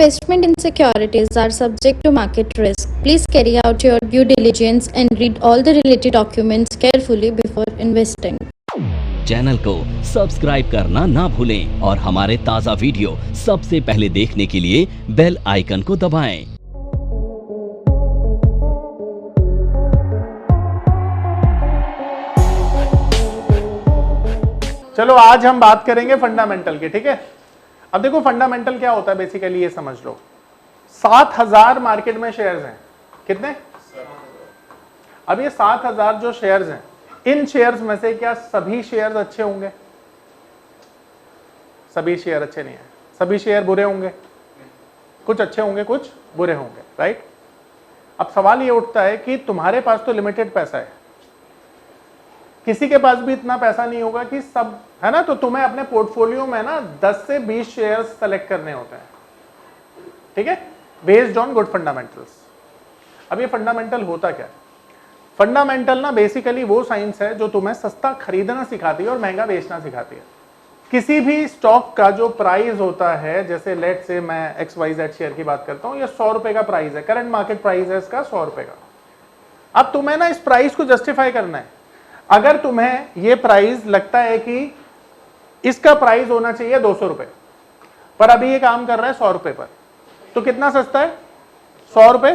Investment in securities are subject to market risk. Please carry out your due diligence and read all the related documents carefully before investing. Channel को subscribe करना ना भूलें और हमारे ताज़ा video सबसे पहले देखने के लिए बेल आइकन को दबाएं। चलो आज हम बात करेंगे फंडामेंटल की, ठीक है। अब देखो फंडामेंटल क्या होता है, बेसिकली ये समझ लो। 7000 मार्केट में शेयर्स हैं, कितने? अब ये 7000 जो शेयर्स हैं, इन शेयर्स में से क्या सभी शेयर्स अच्छे होंगे? सभी शेयर अच्छे नहीं है, सभी शेयर बुरे होंगे, कुछ अच्छे होंगे कुछ बुरे होंगे, राइट। अब सवाल ये उठता है कि तुम्हारे पास तो लिमिटेड पैसा है, किसी के पास भी इतना पैसा नहीं होगा कि सब, है ना, तो तुम्हें अपने पोर्टफोलियो में ना 10 से 20 शेयर्स सेलेक्ट करने होते हैं, ठीक है, बेस्ड ऑन गुड फंडामेंटल्स। अब ये फंडामेंटल होता क्या है? फंडामेंटल ना बेसिकली वो साइंस है जो तुम्हें सस्ता खरीदना सिखाती है और महंगा बेचना सिखाती है। किसी भी स्टॉक का जो प्राइस होता है, जैसे लेट से मैं XYZ शेयर की बात करता हूं, ये 100 रुपए का प्राइस है, करंट मार्केट प्राइस है इसका 100 रुपए का। अब तुम्हें ना इस प्राइस को जस्टिफाई करना है। अगर तुम्हें ये प्राइस लगता है कि इसका प्राइस होना चाहिए 200 रुपए, पर अभी ये काम कर रहा है 100 रुपए पर, तो कितना सस्ता है? 100 रुपए।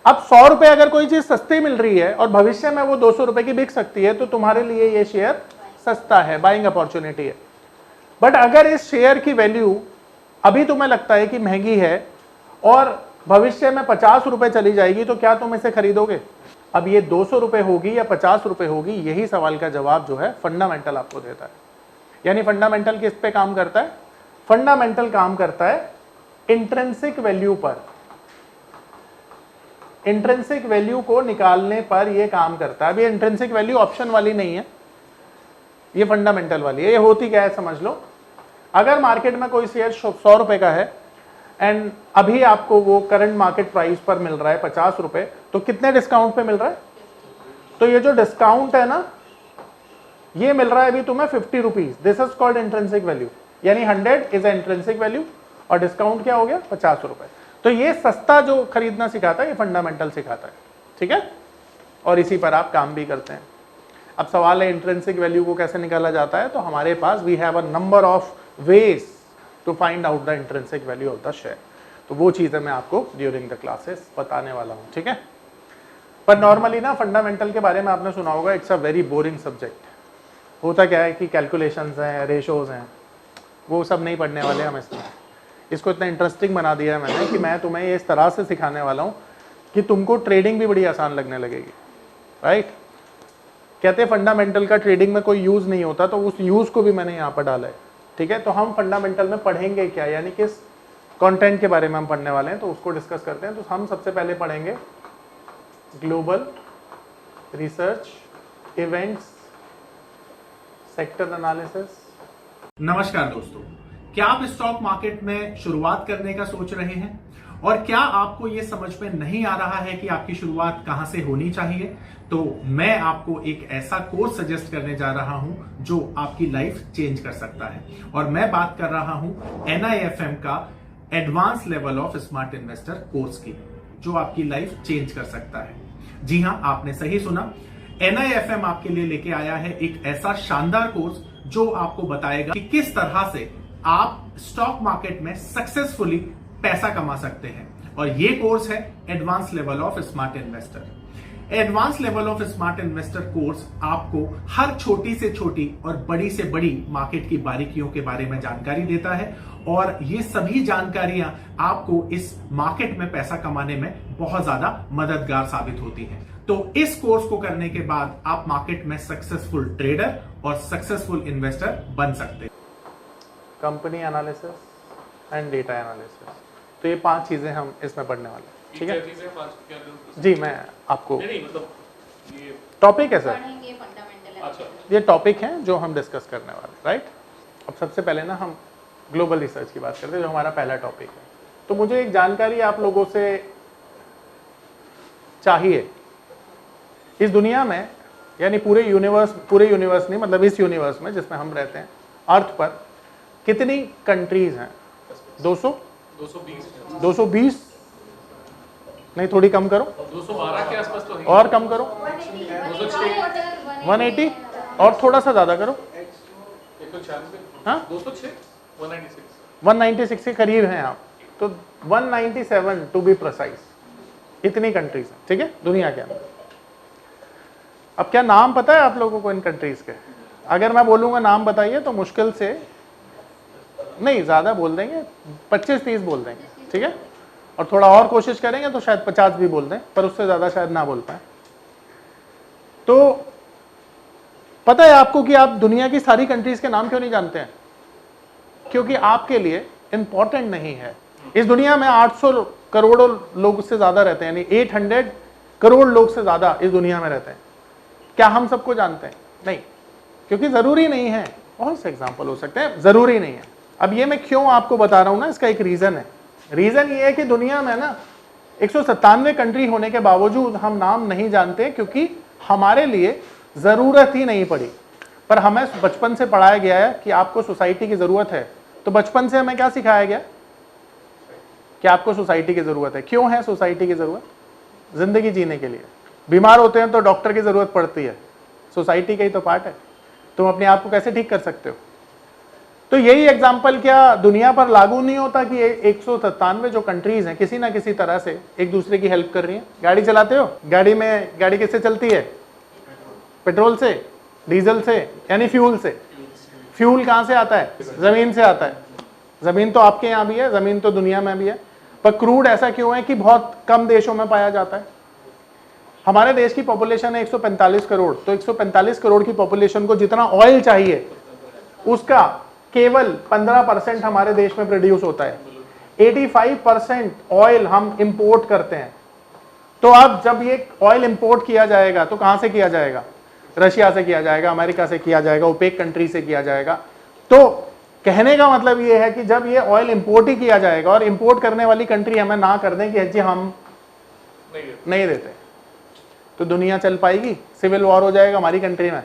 अब 100 रुपए अगर कोई चीज सस्ती मिल रही है और भविष्य में वो 200 रुपए की बिक सकती है, तो तुम्हारे लिए ये शेयर सस्ता है, बाइंग अपॉर्चुनिटी है। बट अगर इस शेयर की वैल्यू अभी तुम्हें लगता है कि महंगी है और भविष्य में 50 रुपए चली जाएगी, तो क्या तुम इसे खरीदोगे? अब ये 200 रुपए होगी या 50 रुपए होगी, यही सवाल का जवाब जो है फंडामेंटल आपको देता है। यानी फंडामेंटल किस पे काम करता है? फंडामेंटल काम करता है इंट्रिंसिक वैल्यू पर। इंट्रिंसिक वैल्यू को निकालने पर यह काम करता है। अब ये इंट्रिंसिक वैल्यू ऑप्शन वाली नहीं है, ये फंडामेंटल वाली है। ये होती क्या है समझ लो। अगर मार्केट में कोई शेयर 100 रुपए का है एंड अभी आपको वो करंट मार्केट प्राइस पर मिल रहा है 50 रुपए, तो कितने डिस्काउंट पे मिल रहा है? तो ये जो डिस्काउंट है ना, ये मिल रहा है अभी तुम्हें 50 rupees. This is called intrinsic value, यानी 100 इज इंट्रिंसिक वैल्यू और डिस्काउंट क्या हो गया? 50 रुपए। तो ये सस्ता जो खरीदना सिखाता है, ये फंडामेंटल सिखाता है, ठीक है, और इसी पर आप काम भी करते हैं। अब सवाल है इंट्रिंसिक वैल्यू को कैसे निकाला जाता है, तो हमारे पास we have a number of ways to find out the intrinsic value of the share. तो वो चीजें मैं आपको ड्यूरिंग द क्लासेस बताने वाला हूँ, ठीक है। पर नॉर्मली ना फंडामेंटल के बारे में आपने सुना होगा, it's a very boring subject. होता क्या है कि कैलकुलेशंस हैं, रेशोज हैं, वो सब नहीं पढ़ने वाले हम इसमें। इसको इतना इंटरेस्टिंग बना दिया है मैंने कि मैं तुम्हें ये इस तरह से सिखाने वाला हूँ कि तुमको ट्रेडिंग भी बड़ी आसान लगने लगेगी, राइट। कहते हैं फंडामेंटल का ट्रेडिंग में कोई यूज नहीं होता, तो उस यूज को भी मैंने यहाँ पर डाला है, ठीक है। तो हम फंडामेंटल में पढ़ेंगे क्या, यानी किस कंटेंट के बारे में हम पढ़ने वाले हैं, तो उसको डिस्कस करते हैं। तो हम सबसे पहले पढ़ेंगे global research events sector analysis. नमस्कार दोस्तों, क्या आप स्टॉक मार्केट में शुरुआत करने का सोच रहे हैं और क्या आपको यह समझ में नहीं आ रहा है कि आपकी शुरुआत कहां से होनी चाहिए? तो मैं आपको एक ऐसा कोर्स सजेस्ट करने जा रहा हूं जो आपकी लाइफ चेंज कर सकता है, और मैं बात कर रहा हूं NIFM का advance level of smart investor course की, जो आपकी लाइफ चेंज कर सकता है। जी हां, आपने सही सुना, NIFM आपके लिए लेके आया है एक ऐसा शानदार कोर्स जो आपको बताएगा कि किस तरह से आप स्टॉक मार्केट में सक्सेसफुली पैसा कमा सकते हैं। और ये कोर्स है advance level of smart investor. Advance level of smart investor course आपको हर छोटी से छोटी और बड़ी से बड़ी मार्केट की बारीकियों के बारे में जानकारी देता है, और ये सभी जानकारियां आपको इस मार्केट में पैसा कमाने में बहुत ज्यादा मददगार साबित होती हैं। तो इस कोर्स को करने के बाद आप मार्केट में सक्सेसफुल ट्रेडर और सक्सेसफुल इन्वेस्टर बन सकते हैं। Company analysis and data analysis, तो ये 5 चीजें हम इसमें पढ़ने वाले हैं, ठीक है जी। मैं आपको टॉपिक है सर, ये टॉपिक है जो हम डिस्कस करने वाले, राइट। अब सबसे पहले ना हम ग्लोबल रिसर्च की बात करते हैं, जो हमारा पहला टॉपिक है। तो मुझे एक जानकारी आप लोगों से चाहिए, इस दुनिया में, यानी पूरे यूनिवर्स नहीं, मतलब इस यूनिवर्स में जिसमें हम रहते हैं, अर्थ पर कितनी कंट्रीज हैं? 200, 220 नहीं, थोड़ी कम करो, 212 के आसपास तो है। और कम करो, 180 और थोड़ा सा ज्यादा करो, 196, हाँ 206, 196। 196 के करीब हैं आप, तो 197 टू बी प्रिसाइज, इतनी कंट्रीज हैं, ठीक है, दुनिया के अंदर। अब क्या नाम पता है आप लोगों को इन कंट्रीज के? अगर मैं बोलूंगा नाम बताइए तो मुश्किल से नहीं, ज्यादा बोल देंगे, 25-30 बोल देंगे, ठीक है, और थोड़ा और कोशिश करेंगे तो शायद 50 भी बोल दें, पर उससे ज्यादा शायद ना बोल पाए। तो पता है आपको कि आप दुनिया की सारी कंट्रीज के नाम क्यों नहीं जानते हैं? क्योंकि आपके लिए इंपॉर्टेंट नहीं है। इस दुनिया में 800 करोड़ लोग से ज्यादा रहते हैं, यानी 800 करोड़ लोग से ज्यादा इस दुनिया में रहते हैं। क्या हम सबको जानते हैं? नहीं, क्योंकि जरूरी नहीं है। बहुत से एग्जाम्पल हो सकते हैं, जरूरी नहीं है। अब ये मैं क्यों आपको बता रहा हूं ना, इसका एक रीजन है। रीजन ये है कि दुनिया में ना 197 कंट्री होने के बावजूद हम नाम नहीं जानते, क्योंकि हमारे लिए जरूरत ही नहीं पड़ी। पर हमें बचपन से पढ़ाया गया है कि आपको सोसाइटी की जरूरत है। तो बचपन से हमें क्या सिखाया गया कि आपको सोसाइटी की जरूरत है। क्यों है सोसाइटी की जरूरत? जिंदगी जीने के लिए। बीमार होते हैं तो डॉक्टर की जरूरत पड़ती है, सोसाइटी का ही तो पार्ट है। तुम अपने आप को कैसे ठीक कर सकते हो? तो यही एग्जाम्पल क्या दुनिया पर लागू नहीं होता कि 197 जो कंट्रीज हैं किसी ना किसी तरह से एक दूसरे की हेल्प कर रही हैं? गाड़ी चलाते हो, गाड़ी किससे चलती है? पेट्रोल से, डीजल से, यानी फ्यूल से। फ्यूल कहां से आता है? जमीन से आता है। जमीन तो आपके यहां भी है, जमीन तो दुनिया में भी है, पर क्रूड ऐसा क्यों है कि बहुत कम देशों में पाया जाता है? हमारे देश की पॉपुलेशन है 145 करोड़, तो 145 करोड़ की पॉपुलेशन को जितना ऑयल चाहिए उसका केवल 15% हमारे देश में प्रोड्यूस होता है। 85% ऑयल हम इंपोर्ट करते हैं। तो अब जब ये ऑयल इंपोर्ट किया जाएगा तो कहां से किया जाएगा? रशिया से किया जाएगा, अमेरिका से किया जाएगा, ओपेक कंट्री से किया जाएगा। तो कहने का मतलब ये है कि जब ये ऑयल इंपोर्ट ही किया जाएगा और इंपोर्ट करने वाली कंट्री हमें ना कर दें कि जी हम नहीं देते, तो दुनिया चल पाएगी? सिविल वॉर हो जाएगा हमारी कंट्री में।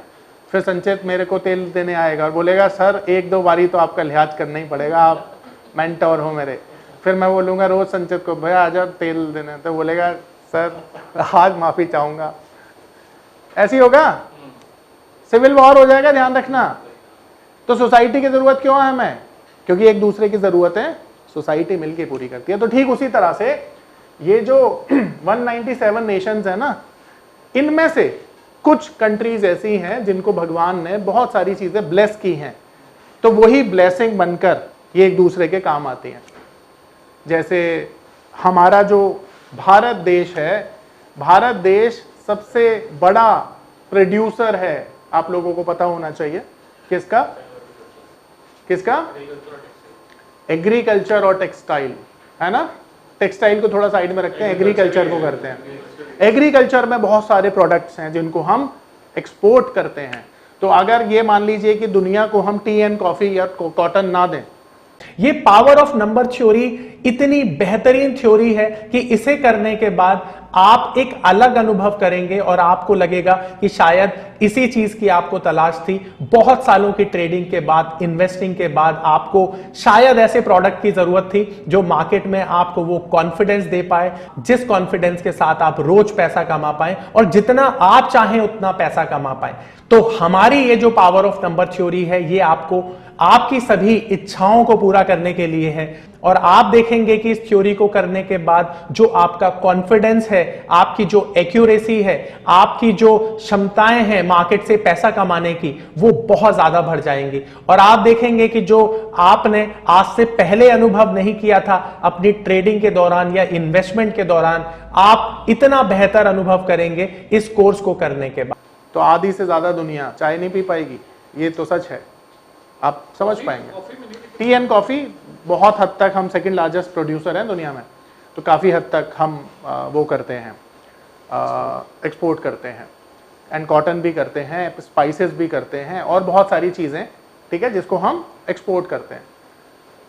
फिर संचित मेरे को तेल देने आएगा और बोलेगा सर 1-2 बारी तो आपका लिहाज करना ही पड़ेगा, आप मेंटोर हो मेरे। फिर मैं बोलूंगा रोज संचित को, भैया आजा तेल देने, तो बोलेगा सर आज माफी चाहूंगा। ऐसी होगा? सिविल वॉर हो जाएगा, ध्यान रखना। तो सोसाइटी की जरूरत क्यों है हमें? क्योंकि एक दूसरे की जरूरतें सोसाइटी मिलकर पूरी करती है। तो ठीक उसी तरह से ये जो 197 नेशंस है ना, इनमें से कुछ कंट्रीज ऐसी हैं जिनको भगवान ने बहुत सारी चीजें ब्लेस की हैं, तो वही ब्लेसिंग बनकर ये एक दूसरे के काम आती हैं। जैसे हमारा जो भारत देश है, भारत देश सबसे बड़ा प्रोड्यूसर है, आप लोगों को पता होना चाहिए। किसका? एग्रीकल्चर और टेक्सटाइल, है ना। टेक्सटाइल को थोड़ा साइड में रखते हैं, एग्रीकल्चर को करते हैं। एग्रीकल्चर में बहुत सारे प्रोडक्ट्स हैं जिनको हम एक्सपोर्ट करते हैं। तो अगर ये मान लीजिए कि दुनिया को हम टी एंड कॉफी या कॉटन ना दें, ये पावर ऑफ नंबर थ्योरी इतनी बेहतरीन थ्योरी है कि इसे करने के बाद आप एक अलग अनुभव करेंगे और आपको लगेगा कि शायद इसी चीज की आपको तलाश थी। बहुत सालों की ट्रेडिंग के बाद, इन्वेस्टिंग के बाद आपको शायद ऐसे प्रोडक्ट की जरूरत थी जो मार्केट में आपको वो कॉन्फिडेंस दे पाए, जिस कॉन्फिडेंस के साथ आप रोज पैसा कमा पाए और जितना आप चाहें उतना पैसा कमा पाए। तो हमारी ये जो पावर ऑफ नंबर थ्योरी है, ये आपको आपकी सभी इच्छाओं को पूरा करने के लिए है। और आप देखेंगे कि इस थ्योरी को करने के बाद जो आपका कॉन्फिडेंस है, आपकी जो एक्यूरेसी है, आपकी जो क्षमताएं हैं मार्केट से पैसा कमाने की, वो बहुत ज्यादा बढ़ जाएंगी। और आप देखेंगे कि जो आपने आज से पहले अनुभव नहीं किया था अपनी ट्रेडिंग के दौरान या इन्वेस्टमेंट के दौरान, आप इतना बेहतर अनुभव करेंगे इस कोर्स को करने के बाद। तो आधी से ज्यादा दुनिया चाय नहीं पी पाएगी, ये तो सच है, आप समझ पाएंगे। टी एंड कॉफी बहुत हद तक हम सेकंड लार्जेस्ट प्रोड्यूसर हैं दुनिया में, तो काफ़ी हद तक हम वो करते हैं, एक्सपोर्ट करते हैं। एंड कॉटन भी करते हैं, स्पाइसेस भी करते हैं और बहुत सारी चीज़ें, ठीक है, जिसको हम एक्सपोर्ट करते हैं।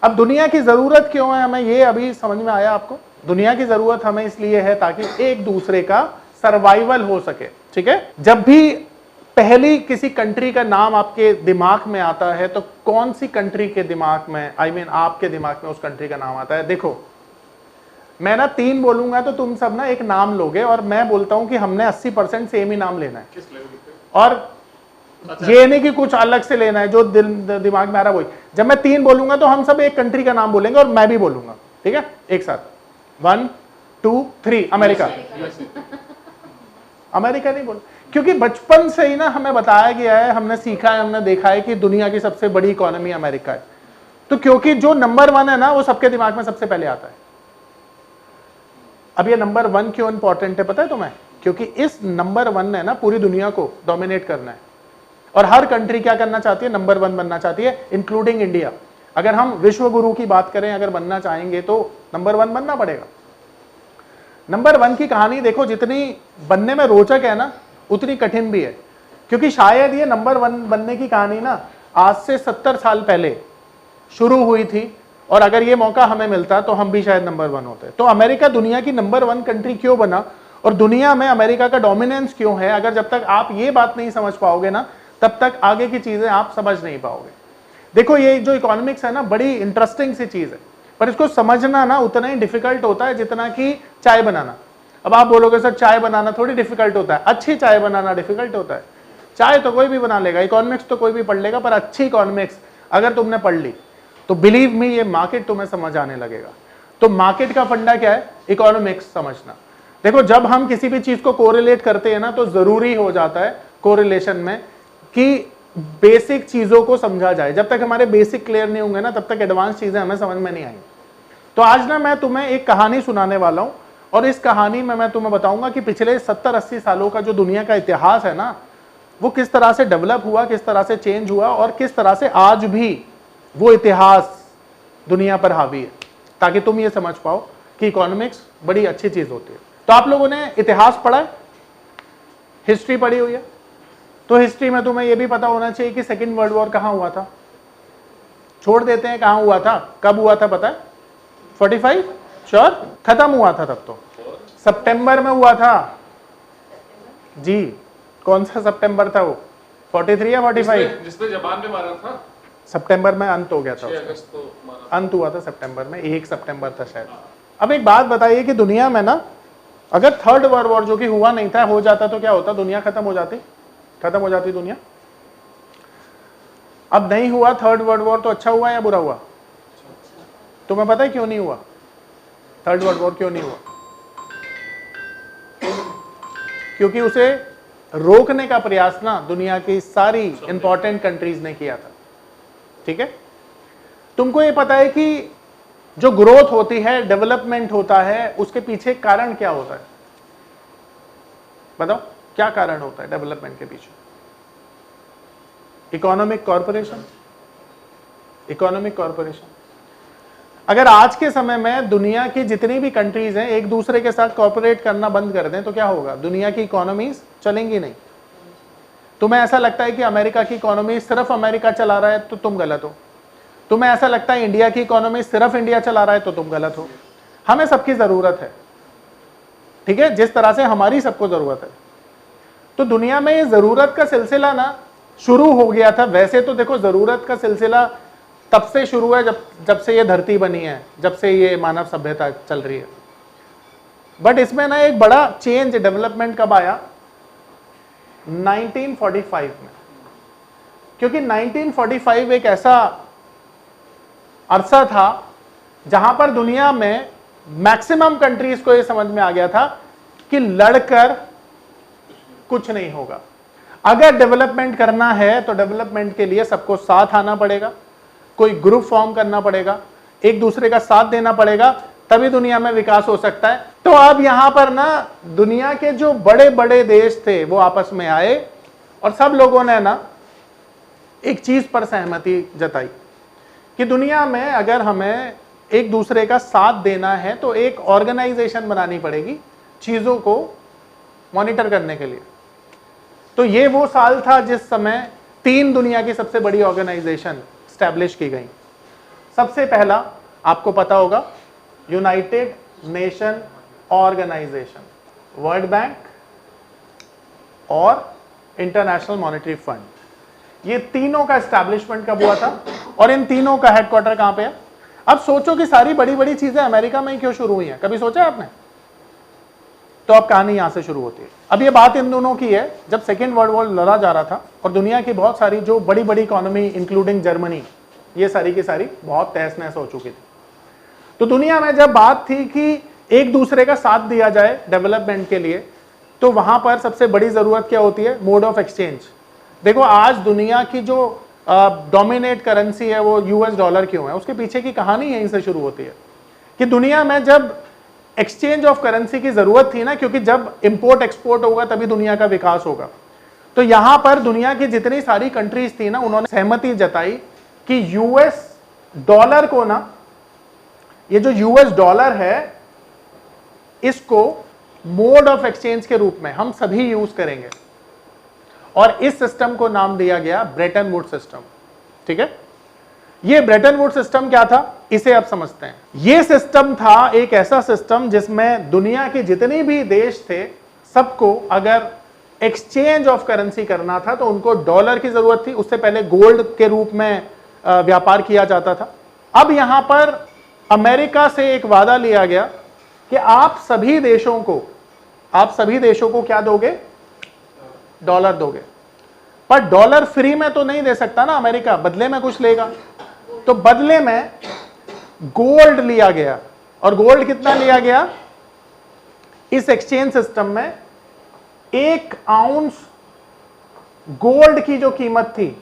अब दुनिया की ज़रूरत क्यों है हमें, ये अभी समझ में आया आपको? दुनिया की ज़रूरत हमें इसलिए है ताकि एक दूसरे का सर्वाइवल हो सके, ठीक है। जब भी पहली किसी कंट्री का नाम आपके दिमाग में आता है तो कौन सी कंट्री के दिमाग में, आई मीन आपके दिमाग में उस कंट्री का नाम आता है? देखो मैं ना 3 बोलूंगा तो तुम सब ना एक नाम लोगे, और मैं बोलता हूं कि हमने 80% सेम ही नाम लेना है, किस लेवल पे? और ये नहीं कि कुछ अलग से लेना है, जो दिमाग में आ रहा वही। जब मैं 3 बोलूंगा तो हम सब एक कंट्री का नाम बोलेंगे और मैं भी बोलूंगा, ठीक है? एक साथ 1 2 3। अमेरिका। अमेरिका नहीं बोल, क्योंकि बचपन से ही ना हमें बताया गया है, हमने सीखा है, हमने देखा है कि दुनिया की सबसे बड़ी इकोनॉमी अमेरिका है। तो क्योंकि जो नंबर 1 है ना वो सबके दिमाग में सबसे पहले आता है। अब ये नंबर 1 क्यों इंपॉर्टेंट है पता है तुम्हें? क्योंकि इस नंबर 1 ने ना पूरी दुनिया को डोमिनेट करना है, और हर कंट्री क्या करना चाहती है? नंबर 1 बनना चाहती है, इंक्लूडिंग इंडिया। अगर हम विश्व गुरु की बात करें, अगर बनना चाहेंगे तो नंबर 1 बनना पड़ेगा। नंबर 1 की कहानी देखो, जितनी बनने में रोचक है ना उतनी कठिन भी है, क्योंकि शायद ये नंबर 1 बनने की कहानी ना आज से 70 साल पहले शुरू हुई थी, और अगर ये मौका हमें मिलता तो हम भी शायद नंबर 1 होते। तो अमेरिका दुनिया की नंबर 1 कंट्री क्यों बना, और दुनिया में अमेरिका का डोमिनेंस क्यों है? अगर जब तक आप ये बात नहीं समझ पाओगे ना, तब तक आगे की चीजें आप समझ नहीं पाओगे। देखो ये जो इकोनॉमिक्स है ना, बड़ी इंटरेस्टिंग सी चीज है, पर इसको समझना ना उतना ही डिफिकल्ट होता है जितना कि चाय बनाना। अब आप बोलोगे सर चाय बनाना थोड़ी डिफिकल्ट होता है, अच्छी चाय बनाना डिफिकल्ट होता है। चाय तो कोई भी बना लेगा, इकोनॉमिक्स तो कोई भी पढ़ लेगा, पर अच्छी इकोनॉमिक्स अगर तुमने पढ़ ली तो बिलीव मी ये मार्केट तुम्हें समझ आने लगेगा। तो मार्केट का फंडा क्या है? इकोनॉमिक्स समझना। देखो जब हम किसी भी चीज को कोरिलेट करते हैं ना, तो जरूरी हो जाता है कोरिलेशन में कि बेसिक चीजों को समझा जाए। जब तक हमारे बेसिक क्लियर नहीं होंगे ना, तब तक एडवांस चीजें हमें समझ में नहीं आएंगी। तो आज ना मैं तुम्हें एक कहानी सुनाने वाला हूं, और इस कहानी में मैं तुम्हें बताऊंगा कि पिछले 70-80 सालों का जो दुनिया का इतिहास है ना, वो किस तरह से डेवलप हुआ, किस तरह से चेंज हुआ, और किस तरह से आज भी वो इतिहास दुनिया पर हावी है, ताकि तुम ये समझ पाओ कि इकोनॉमिक्स बड़ी अच्छी चीज होती है। तो आप लोगों ने इतिहास पढ़ा है, हिस्ट्री पढ़ी हुई है, तो हिस्ट्री में तुम्हें यह भी पता होना चाहिए कि सेकेंड वर्ल्ड वॉर कहां हुआ था। छोड़ देते हैं कहां हुआ था, कब हुआ था पता है? 45 श्योर? खत्म हुआ था तब तो सितंबर में हुआ था जी। कौन सा सितंबर था वो? 43 या 45? जिसने जापान ने मारा था सितंबर में अंत हो गया था, 6 अगस्त को मारा। अंत हुआ था सितंबर में, 1 सितंबर था शायद। अब एक बात बताइए कि दुनिया में ना अगर थर्ड वर्ल्ड वॉर जो कि हुआ नहीं था, हो जाता तो क्या होता? दुनिया खत्म हो जाती दुनिया। अब नहीं हुआ थर्ड वर्ल्ड वॉर, तो अच्छा हुआ या बुरा हुआ? तुम्हें पता है क्यों नहीं हुआ थर्ड वर्ल्ड वॉर? क्यों नहीं हुआ? क्योंकि उसे रोकने का प्रयास ना दुनिया की सारी इंपॉर्टेंट कंट्रीज ने किया था, ठीक है? तुमको ये पता है कि जो ग्रोथ होती है, डेवलपमेंट होता है, उसके पीछे कारण क्या होता है? बताओ क्या कारण होता है डेवलपमेंट के पीछे? Economic corporation. Economic corporation. अगर आज के समय में दुनिया की जितनी भी कंट्रीज हैं एक दूसरे के साथ कॉर्पोरेट करना बंद कर दें तो क्या होगा? दुनिया की इकोनॉमीज चलेंगी नहीं। तुम्हें ऐसा लगता है कि अमेरिका की इकोनॉमी सिर्फ अमेरिका चला रहा है तो तुम गलत हो। तुम्हें ऐसा लगता है इंडिया की इकोनॉमी सिर्फ इंडिया चला रहा है तो तुम गलत हो। हमें सबकी जरूरत है, ठीक है? जिस तरह से हमारी सबको जरूरत है। तो दुनिया में ये जरूरत का सिलसिला ना शुरू हो गया था। वैसे तो देखो जरूरत का सिलसिला तब से शुरू है जब से ये धरती बनी है, जब से ये मानव सभ्यता चल रही है। बट इसमें ना एक बड़ा चेंज, डेवलपमेंट कब आया? 1945 में। क्योंकि 1945 एक ऐसा अरसा था जहां पर दुनिया में मैक्सिमम कंट्रीज को यह समझ में आ गया था कि लड़कर कुछ नहीं होगा। अगर डेवलपमेंट करना है तो डेवलपमेंट के लिए सबको साथ आना पड़ेगा, कोई ग्रुप फॉर्म करना पड़ेगा, एक दूसरे का साथ देना पड़ेगा, तभी दुनिया में विकास हो सकता है। तो अब यहां पर ना दुनिया के जो बड़े बड़े देश थे वो आपस में आए और सब लोगों ने ना एक चीज पर सहमति जताई कि दुनिया में अगर हमें एक दूसरे का साथ देना है तो एक ऑर्गेनाइजेशन बनानी पड़ेगी चीजों को मॉनिटर करने के लिए। तो ये वो साल था जिस समय 3 दुनिया की सबसे बड़ी ऑर्गेनाइजेशन स्टैब्लिश की गई। सबसे पहला आपको पता होगा United Nation Organization, World Bank और इंटरनेशनल मॉनेटरी फंड। ये तीनों का एस्टैब्लिशमेंट कब हुआ था और इन तीनों का हेडक्वार्टर कहां पे है? अब सोचो कि सारी बड़ी बड़ी चीजें अमेरिका में ही क्यों शुरू हुई हैं, कभी सोचा आपने? तो अब कहानी यहां से शुरू होती है। अब ये बात इन दोनों की है जब सेकेंड वर्ल्ड वॉर लड़ा जा रहा था और दुनिया की बहुत सारी जो बड़ी बड़ी इकोनॉमी इंक्लूडिंग जर्मनी, ये सारी की सारी बहुत तहस नहस हो चुकी थी। तो दुनिया में जब बात थी कि एक दूसरे का साथ दिया जाए डेवलपमेंट के लिए, तो वहां पर सबसे बड़ी जरूरत क्या होती है? Mode of exchange. देखो आज दुनिया की जो डोमिनेट करेंसी है वो यूएस डॉलर क्यों है, उसके पीछे की कहानी यहीं से शुरू होती है कि दुनिया में जब एक्सचेंज ऑफ करेंसी की जरूरत थी ना, क्योंकि जब इंपोर्ट एक्सपोर्ट होगा तभी दुनिया का विकास होगा। तो यहां पर दुनिया की जितनी सारी कंट्रीज थी ना, उन्होंने सहमति जताई कि यूएस डॉलर को ना, ये जो यूएस डॉलर है इसको मोड ऑफ एक्सचेंज के रूप में हम सभी यूज करेंगे और इस सिस्टम को नाम दिया गया ब्रेटन वुड्स सिस्टम। ठीक है, ये ब्रेटन वुड्स सिस्टम क्या था इसे अब समझते हैं। ये सिस्टम था एक ऐसा सिस्टम जिसमें दुनिया के जितने भी देश थे सबको अगर एक्सचेंज ऑफ करेंसी करना था तो उनको डॉलर की जरूरत थी। उससे पहले गोल्ड के रूप में व्यापार किया जाता था। अब यहां पर अमेरिका से एक वादा लिया गया कि आप सभी देशों को क्या दोगे? डॉलर दोगे। पर डॉलर फ्री में तो नहीं दे सकता ना अमेरिका, बदले में कुछ लेगा। तो बदले में गोल्ड लिया गया। और गोल्ड कितना लिया गया? इस एक्सचेंज सिस्टम में 1 आउंस गोल्ड की जो कीमत थी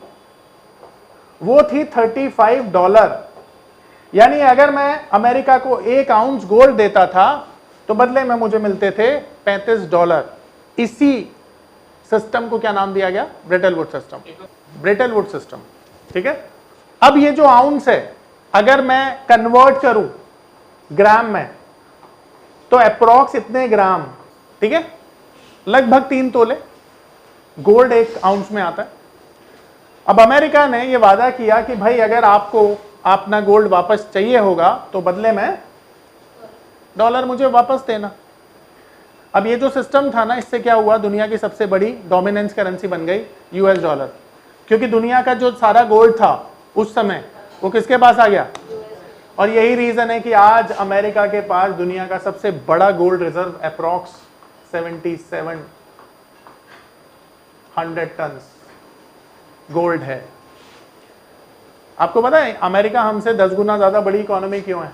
वो थी $35। यानी अगर मैं अमेरिका को 1 आउंस गोल्ड देता था तो बदले में मुझे मिलते थे $35। इसी सिस्टम को क्या नाम दिया गया? Bretton Woods system. Bretton Woods system. ठीक है, अब ये जो आउंस है अगर मैं कन्वर्ट करूं ग्राम में तो अप्रोक्स इतने ग्राम, ठीक है, लगभग 3 तोले गोल्ड 1 आउंस में आता है। अब अमेरिका ने यह वादा किया कि भाई अगर आपको अपना गोल्ड वापस चाहिए होगा तो बदले में डॉलर मुझे वापस देना। अब ये जो सिस्टम था ना, इससे क्या हुआ? दुनिया की सबसे बड़ी डोमिनेंस करेंसी बन गई यूएस डॉलर। क्योंकि दुनिया का जो सारा गोल्ड था उस समय वो किसके पास आ गया? और यही रीजन है कि आज अमेरिका के पास दुनिया का सबसे बड़ा gold reserve approx 7700 ton gold है। आपको पता है अमेरिका हमसे 10 गुना ज्यादा बड़ी इकोनॉमी क्यों है?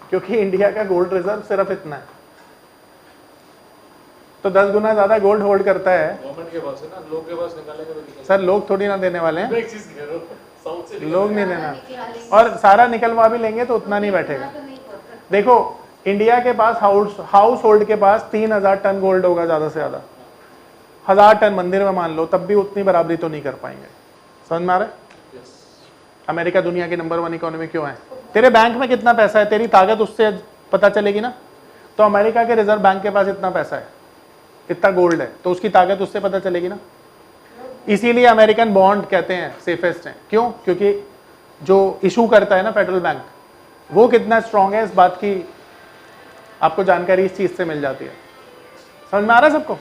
क्योंकि इंडिया का गोल्ड रिजर्व सिर्फ इतना है। तो 10 गुना ज्यादा गोल्ड होल्ड करता है गवर्नमेंट के पास है ना, लोग के पास निकालेंगे तो निकल। सर। लोग थोड़ी ना देने वाले हैं, मैं एक चीज कह रहा हूं, साउथ से लोग नहीं देना। और सारा निकलवा भी लेंगे तो उतना नहीं बैठेगा। देखो इंडिया के पास हाउस होल्ड के पास 3000 टन गोल्ड होगा ज्यादा से ज्यादा। 1000 टन मंदिर में मान लो, तब भी उतनी बराबरी तो नहीं कर पाएंगे। समझ में आ रहा है? अमेरिका दुनिया की नंबर 1 इकोनॉमी क्यों है? तेरे बैंक में कितना पैसा है, तेरी ताकत उससे पता चलेगी ना। तो अमेरिका के रिजर्व बैंक के पास इतना पैसा है, इतना गोल्ड है, तो उसकी ताकत उससे पता चलेगी ना। इसीलिए अमेरिकन बॉन्ड कहते हैं सेफेस्ट हैं। क्यों? क्योंकि जो इशू करता है ना फेडरल बैंक, वो कितना स्ट्रांग है इस बात की आपको जानकारी इस चीज से मिल जाती है। समझ में आ रहा है सबको?